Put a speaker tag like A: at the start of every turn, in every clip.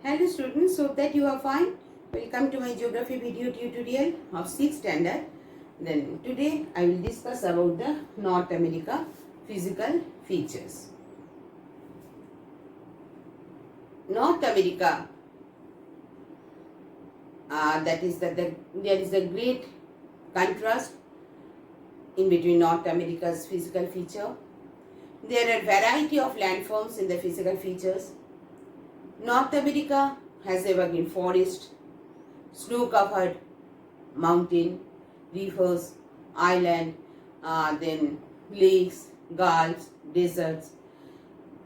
A: Hello students, hope that you are fine. Welcome to my geography video tutorial of 6th standard. Then today I will discuss about the North America physical features. North America, there is a great contrast in between North America's physical feature. There are variety of landforms in the physical features. North America has evergreen forest, snow-covered mountain, rivers, island, then lakes, gulfs, deserts,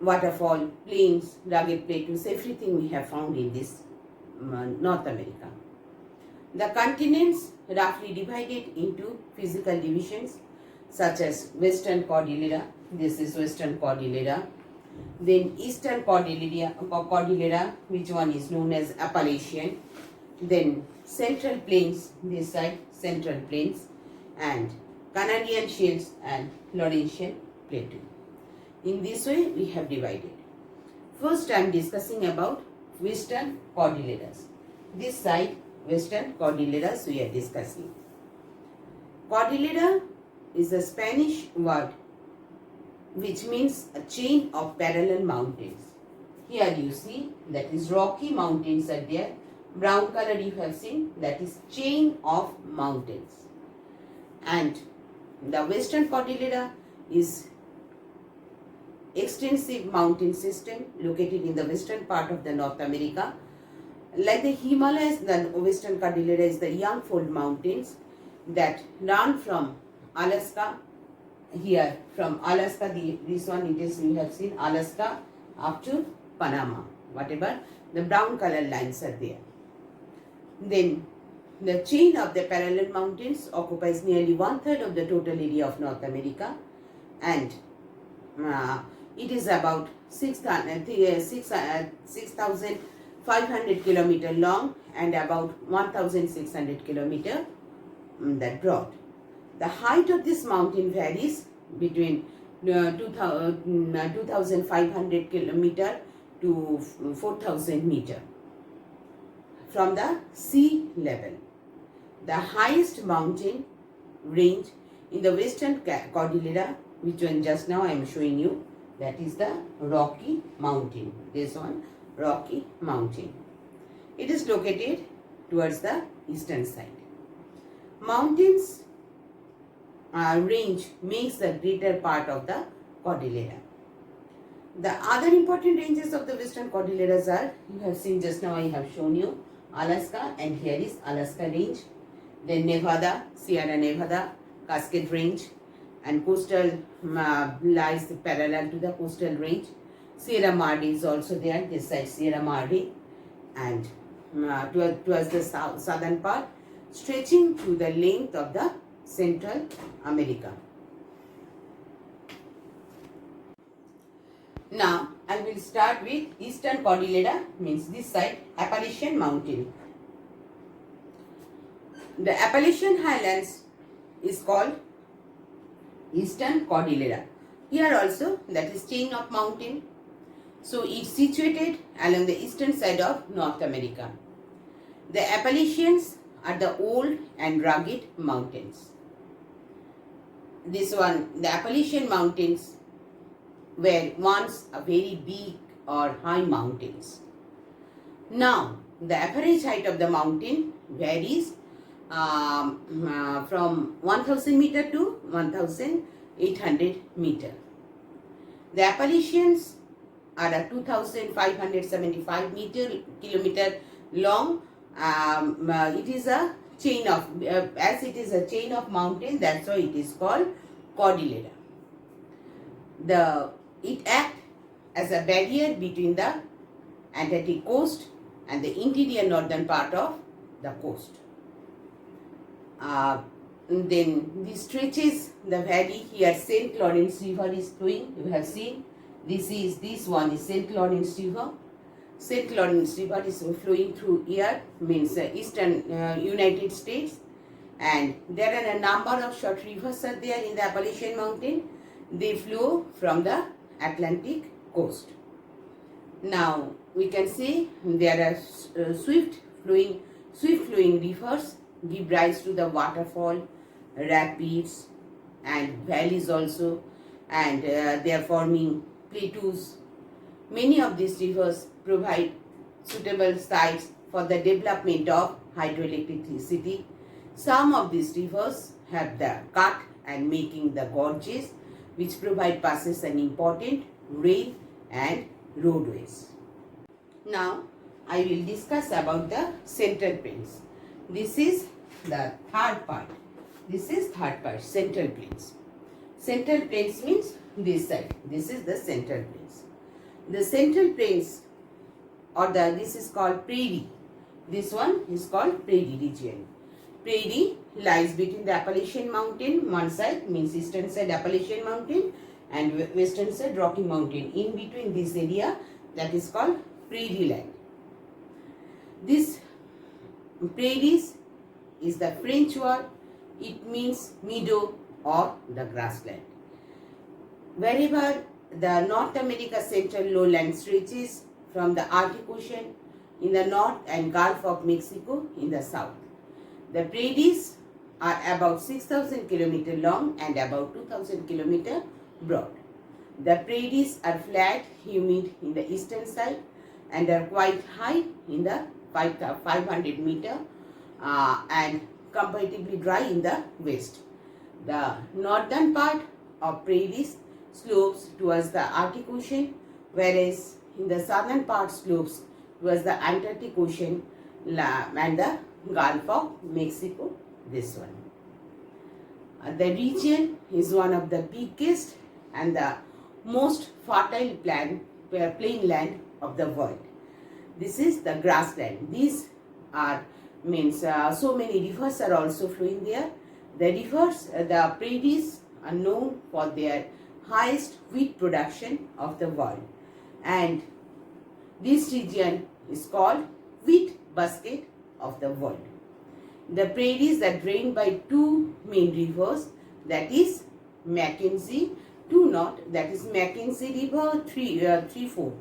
A: waterfall, plains, rugged plateaus, everything we have found in this North America. The continents roughly divided into physical divisions such as Western Cordillera, this is Western Cordillera, then Eastern Cordillera, which one is known as Appalachian, then Central Plains, this side Central Plains, and Canadian Shields and Laurentian Plateau. In this way we have divided. First I am discussing about Western Cordilleras. This side Western Cordilleras we are discussing. Cordillera is a Spanish word which means a chain of parallel mountains. Here you see that is Rocky Mountains are there. Brown color you have seen, that is chain of mountains. And the Western Cordillera is extensive mountain system located in the western part of the North America. Like the Himalayas, the Western Cordillera is the young fold mountains that run from Alaska. Here from Alaska, this one it is, we have seen Alaska up to Panama, whatever the brown color lines are there. Then the chain of the parallel mountains occupies nearly 1/3 of the total area of North America, and it is about 6,500 kilometer long and about 1,600 kilometer that broad. The height of this mountain varies between 2,500 kilometer to 4,000 meter from the sea level. The highest mountain range in the Western Cordillera, which one just now I am showing you, that is the Rocky Mountain. This one, Rocky Mountain. It is located towards the eastern side. Mountains range makes the greater part of the Cordillera. The other important ranges of the Western Cordilleras are, you have seen just now I have shown you, Alaska, and here is Alaska range, then Nevada, Sierra Nevada, Cascade range, and coastal lies parallel to the coastal range. Sierra Madre is also there, this side Sierra Madre, and towards the southern part, stretching to the length of the Central America. Now I will start with Eastern Cordillera, means this side Appalachian Mountain. The Appalachian Highlands is called Eastern Cordillera. Here also that is chain of mountain. So it's situated along the eastern side of North America. The Appalachians are the old and rugged mountains. This one, the Appalachian Mountains were once a very big or high mountains. Now, the average height of the mountain varies from 1,000 meter to 1,800 meter. The Appalachians are a 2,575 kilometer long. It is a chain of, as it is a chain of mountains, that's why it is called Cordillera. It acts as a barrier between the Atlantic coast and the interior northern part of the coast. Then this stretches the valley. Here St. Lawrence River is flowing. You have seen this one is St. Lawrence River. St. Lawrence River is flowing through here, means eastern United States, and there are a number of short rivers are there in the Appalachian Mountain. They flow from the Atlantic coast. Now we can say there are swift flowing rivers give rise to the waterfall, rapids and valleys also, and they are forming plateaus. Many of these rivers provide suitable sites for the development of hydroelectricity. Some of these rivers have the cut and making the gorges, which provide passes and important rail and roadways. Now I will discuss about the central plains. This is the third part. This is third part, central plains. Central plains means this side. This is the central plains. The central plains, or this is called prairie. This one is called prairie region. Prairie lies between the Appalachian Mountain, one side means eastern side Appalachian Mountain and western side Rocky Mountain. In between this area, that is called prairie land. This prairies is the French word. It means meadow or the grassland. Wherever the North America central lowland stretches from the Arctic Ocean in the north and Gulf of Mexico in the south. The prairies are about 6,000 km long and about 2,000 km broad. The prairies are flat, humid in the eastern side and are quite high in the 500 meter and comparatively dry in the west. The northern part of prairies slopes towards the Arctic Ocean, whereas in the southern part slopes towards the Antarctic Ocean and the Gulf of Mexico, this one. The region is one of the biggest and the most fertile plain land of the world. This is the grassland. These are so many rivers are also flowing there. The rivers, the prairies are known for their highest wheat production of the world, and this region is called wheat basket of the world. The prairies are drained by two main rivers, that is Mackenzie to north, that is Mackenzie River 3-4.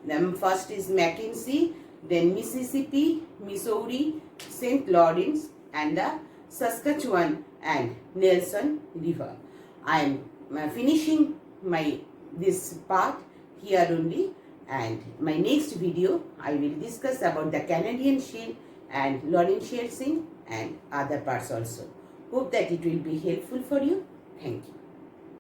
A: The first is Mackenzie, then Mississippi, Missouri, St. Lawrence and the Saskatchewan and Nelson River. I am finishing this part here only, and my next video I will discuss about the Canadian Shield and Laurentian Shield and other parts also. Hope that it will be helpful for you. Thank you.